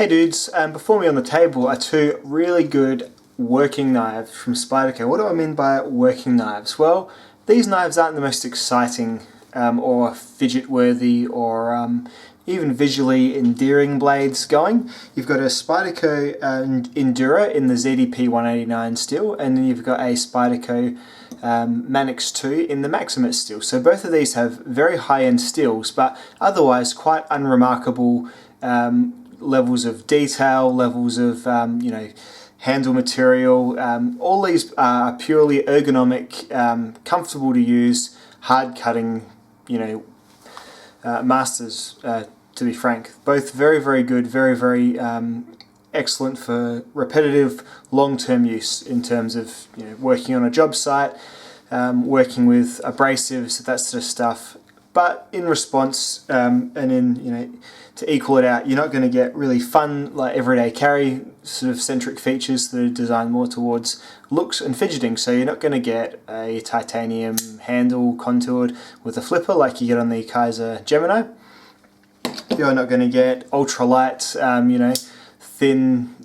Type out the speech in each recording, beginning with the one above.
Hey dudes, before me on the table are two really good working knives from Spyderco. What do I mean by working knives? Well, these knives aren't the most exciting or fidget-worthy or even visually endearing blades going. You've got a Spyderco Endura in the ZDP 189 steel, and then you've got a Spyderco Manix 2 in the Maximus steel. So both of these have very high-end steels, but otherwise quite unremarkable levels of detail, levels of handle material. All these are purely ergonomic, comfortable to use, hard cutting, masters. To be frank, both very good, very excellent for repetitive, long-term use in terms of working on a job site, working with abrasives, that sort of stuff. But in response, and in to equal it out, you're not going to get really fun, like everyday carry sort of centric features that are designed more towards looks and fidgeting. So you're not going to get a titanium handle contoured with a flipper like you get on the Kaiser Gemini. You're not going to get ultralight, thin,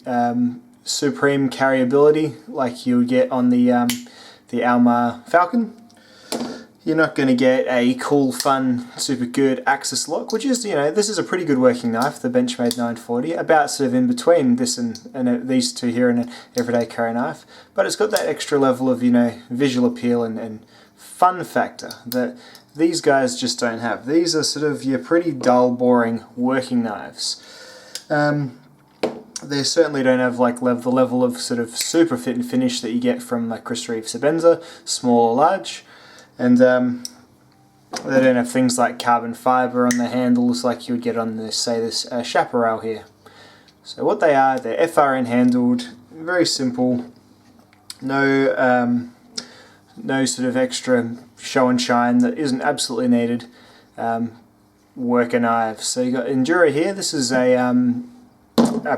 supreme carryability like you would get on the Alma Falcon. You're not going to get a cool, fun, super good Axis lock, which is, this is a pretty good working knife, the Benchmade 940, about sort of in between this and these two here in an everyday carry knife. But it's got that extra level of, visual appeal and fun factor that these guys just don't have. These are sort of your pretty dull, boring working knives. They certainly don't have like the level of sort of super fit and finish that you get from like Chris Reeve Sebenza, small or large. And they don't have things like carbon fibre on the handles like you would get on this Chaparral here. So what they are, they're FRN handled, very simple, no sort of extra show and shine that isn't absolutely needed. Worker knives. So you got Endura here. This is a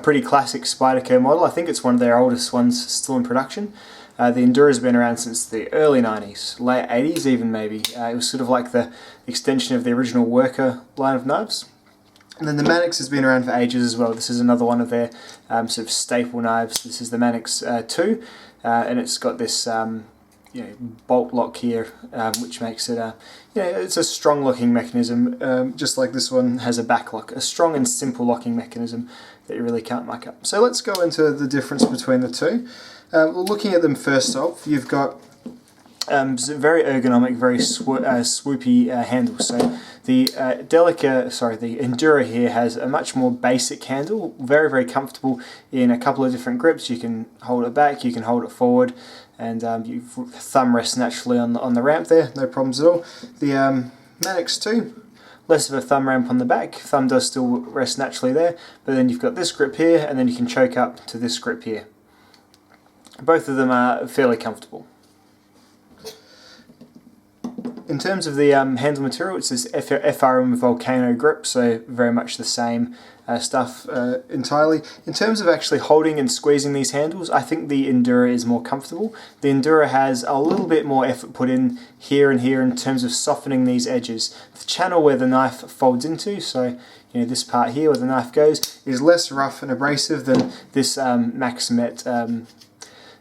pretty classic Spyderco model. I think it's one of their oldest ones still in production. The Endura's been around since the early 90s, late 80s even maybe. It was sort of like the extension of the original Worker line of knives. And then the Manix has been around for ages as well. This is another one of their sort of staple knives. This is the Manix 2, and it's got this bolt lock here, which makes it it's a strong locking mechanism, just like this one has a back lock, a strong and simple locking mechanism that you really can't muck up. So let's go into the difference between the two. Looking at them first off, you've got very ergonomic, very swoopy handles. So the the Endura here has a much more basic handle, very comfortable in a couple of different grips. You can hold it back, you can hold it forward, and your thumb rests naturally on the ramp there, no problems at all. The Manix 2, less of a thumb ramp on the back, thumb does still rest naturally there, but then you've got this grip here, and then you can choke up to this grip here. Both of them are fairly comfortable. In terms of the handle material, it's this FRM Volcano grip, so very much the same stuff entirely. In terms of actually holding and squeezing these handles, I think the Endura is more comfortable. The Endura has a little bit more effort put in here and here in terms of softening these edges. The channel where the knife folds into, so this part here where the knife goes, is less rough and abrasive than this Maximet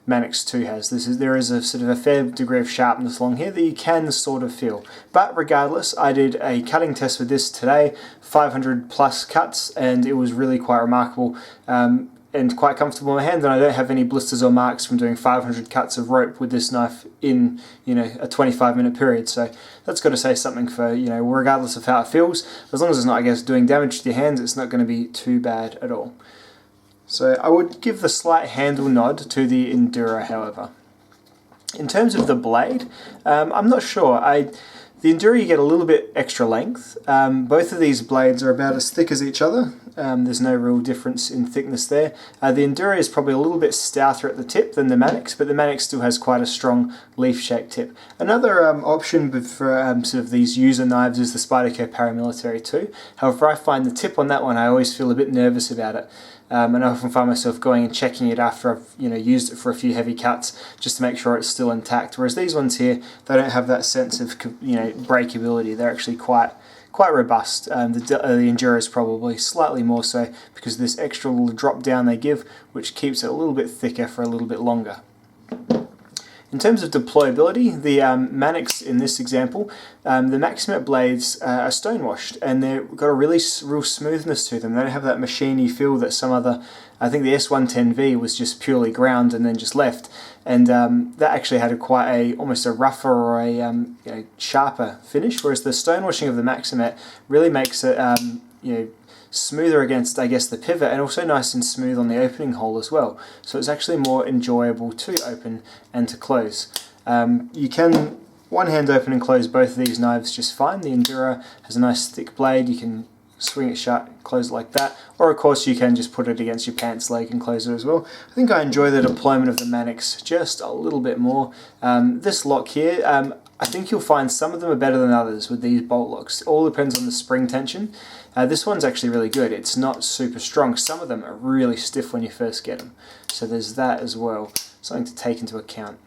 Manix 2 has. There is a sort of a fair degree of sharpness along here that you can sort of feel. But regardless, I did a cutting test with this today, 500 plus cuts, and it was really quite remarkable and quite comfortable in my hand, and I don't have any blisters or marks from doing 500 cuts of rope with this knife in a 25-minute period. So that's got to say something for regardless of how it feels, as long as it's not, I guess, doing damage to your hands, it's not going to be too bad at all. So I would give the slight handle nod to the Endura, however. In terms of the blade, I'm not sure. The Endura, you get a little bit extra length. Both of these blades are about as thick as each other. There's no real difference in thickness there. The Endura is probably a little bit stouter at the tip than the Manix, but the Manix still has quite a strong leaf-shaped tip. Another option for sort of these user knives is the Spyderco Paramilitary 2. However, I find the tip on that one, I always feel a bit nervous about it. And I often find myself going and checking it after I've used it for a few heavy cuts just to make sure it's still intact. Whereas these ones here, they don't have that sense of breakability. They're actually quite quite robust. The Endura is probably slightly more so because of this extra little drop down they give, which keeps it a little bit thicker for a little bit longer. In terms of deployability, the Manix in this example, the Maximet blades are stonewashed, and they've got a real smoothness to them. They don't have that machiney feel that some other, I think the S110V was just purely ground and then just left, and that actually had almost a rougher or a sharper finish, whereas the stonewashing of the Maximet really makes it smoother against, I guess, the pivot, and also nice and smooth on the opening hole as well. So it's actually more enjoyable to open and to close. You can one hand open and close both of these knives just fine. The Endura has a nice thick blade. You can swing it shut, close it like that, or of course you can just put it against your pants leg and close it as well. I think I enjoy the deployment of the Manix just a little bit more. This lock here, I think you'll find some of them are better than others with these bolt locks. It all depends on the spring tension. This one's actually really good. It's not super strong. Some of them are really stiff when you first get them. So there's that as well. Something to take into account.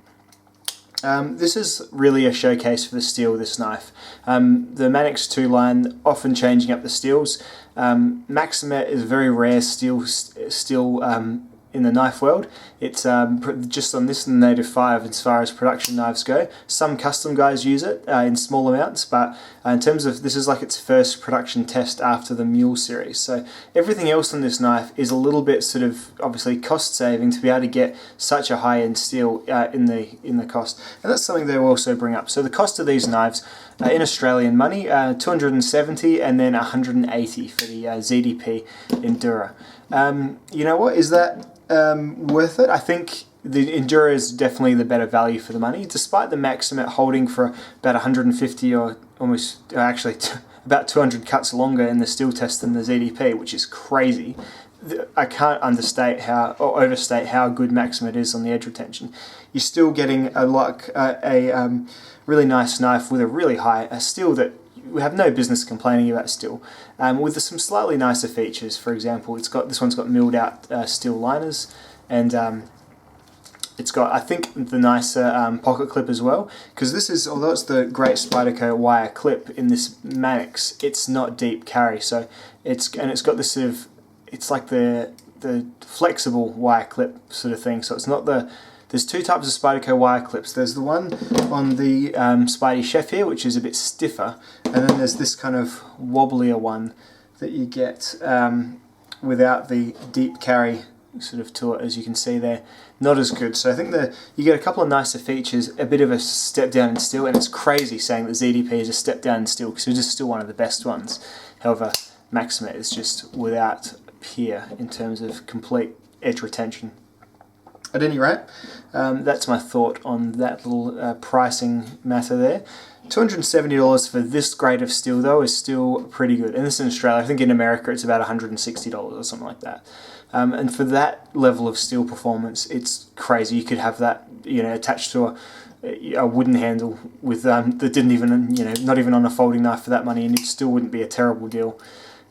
This is really a showcase for the steel, this knife. The Manix 2 line, often changing up the steels. Maximet is a very rare steel in the knife world. It's just on this and the Native 5 as far as production knives go. Some custom guys use it in small amounts, but in terms of, this is like its first production test after the Mule series. So everything else on this knife is a little bit sort of obviously cost saving to be able to get such a high-end steel in the cost. And that's something they will also bring up. So the cost of these knives in Australian money, $270 and then $180 for the ZDP Endura. You know what, is that worth it? I think the Endura is definitely the better value for the money, despite the Maximet holding for about 150 or almost, actually about 200 cuts longer in the steel test than the ZDP, which is crazy. I can't understate or overstate how good Maximet is on the edge retention. You're still getting a really nice knife with a really high steel that we have no business complaining about still. With some slightly nicer features. For example, this one's got milled out steel liners, and it's got, I think, the nicer pocket clip as well. Because this is, although it's the great Spyderco wire clip in this Manix, it's not deep carry. So it's got this sort of, it's like the flexible wire clip sort of thing. So it's not the. There's two types of Spyderco wire clips. There's the one on the Spydie Chef here, which is a bit stiffer, and then there's this kind of wobblier one that you get without the deep carry sort of to it, as you can see there. Not as good. So I think you get a couple of nicer features, a bit of a step down in steel, and it's crazy saying that ZDP is a step down in steel because it is still one of the best ones. However, Maximet is just without peer in terms of complete edge retention. At any rate, that's my thought on that little pricing matter there. $270 for this grade of steel, though, is still pretty good. And this is in Australia. I think in America it's about $160 or something like that. And for that level of steel performance, it's crazy. You could have that, attached to a wooden handle with that didn't even, not even on a folding knife for that money, and it still wouldn't be a terrible deal.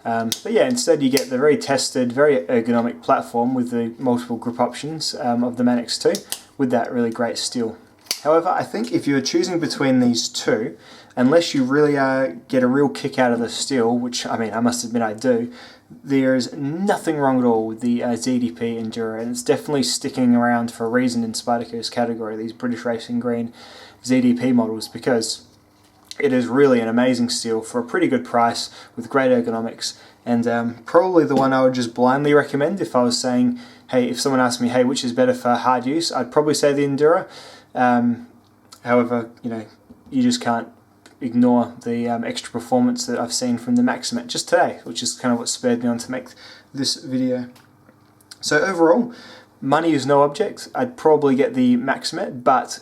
But yeah, instead you get the very tested, very ergonomic platform with the multiple grip options of the Manix 2 with that really great steel. However, I think if you're choosing between these two, unless you really get a real kick out of the steel, which I must admit I do, there is nothing wrong at all with the ZDP Endura, and it's definitely sticking around for a reason in Spyderco's category, these British Racing Green ZDP models, because it is really an amazing steel for a pretty good price with great ergonomics, and probably the one I would just blindly recommend if I was saying, hey, if someone asked me, hey, which is better for hard use, I'd probably say the Endura. However, you just can't ignore the extra performance that I've seen from the Maximet just today, which is kind of what spurred me on to make this video. So overall, money is no object. I'd probably get the Maximet, but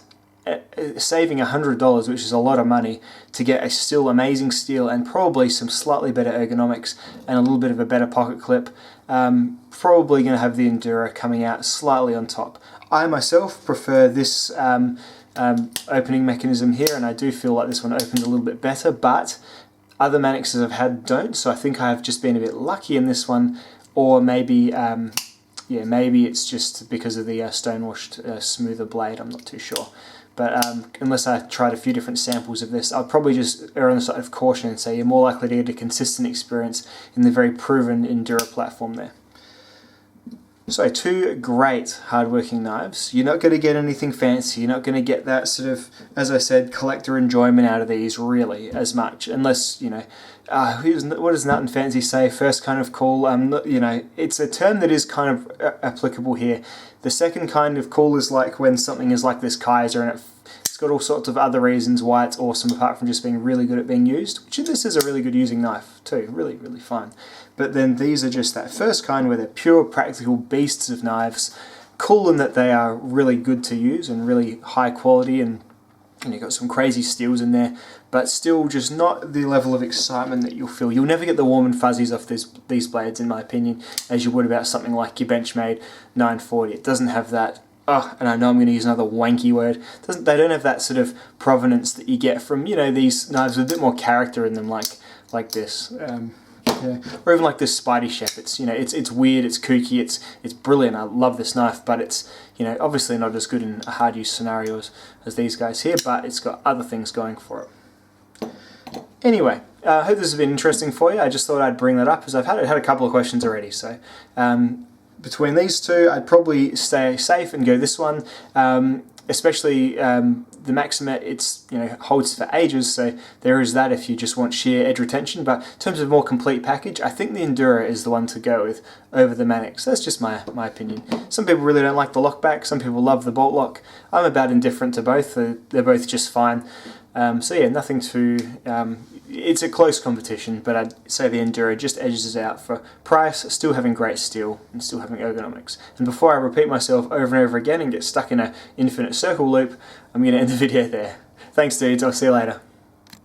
saving $100, which is a lot of money, to get a still amazing steel and probably some slightly better ergonomics and a little bit of a better pocket clip, probably going to have the Endura coming out slightly on top. I myself prefer this opening mechanism here, and I do feel like this one opens a little bit better, but other Manixes I've had don't, so I think I have just been a bit lucky in this one, or maybe yeah, maybe it's just because of the stone-washed smoother blade, I'm not too sure. But unless I tried a few different samples of this, I'd probably just err on the side of caution and say you're more likely to get a consistent experience in the very proven Endura platform there. So 2 great hardworking knives. You're not going to get anything fancy. You're not going to get that sort of, as I said, collector enjoyment out of these really as much, unless, you know, what does Nut and Fancy say? First kind of cool. You know, it's a term that is kind of applicable here. The second kind of cool is like when something is like this Kaiser and it's got all sorts of other reasons why it's awesome apart from just being really good at being used, which this is a really good using knife too, really, really fun. But then these are just that first kind where they're pure practical beasts of knives, cool in that they are really good to use and really high quality, and you've got some crazy steels in there, but still just not the level of excitement that you'll feel. You'll never get the warm and fuzzies off these blades, in my opinion, as you would about something like your Benchmade 940. It doesn't have that, and I know I'm going to use another wanky word, they don't have that sort of provenance that you get from, you know, these knives with a bit more character in them, like this. Yeah. Or even like this Spidey Chef. It's, you know, it's weird, it's kooky, it's brilliant. I love this knife, but it's, you know, obviously not as good in a hard use scenario as these guys here, but it's got other things going for it. Anyway, I hope this has been interesting for you. I just thought I'd bring that up as I've had a couple of questions already. So between these two, I'd probably stay safe and go this one. Especially the Maxima, it's, you know, holds for ages, so there is that if you just want sheer edge retention. But in terms of more complete package, I think the Endura is the one to go with over the Manix. That's just my opinion. Some people really don't like the lockback, some people love the bolt lock. I'm about indifferent to both, they're both just fine. So yeah, nothing too, it's a close competition, but I'd say the Endura just edges out for price, still having great steel, and still having ergonomics. And before I repeat myself over and over again and get stuck in an infinite circle loop, I'm going to end the video there. Thanks dudes, I'll see you later.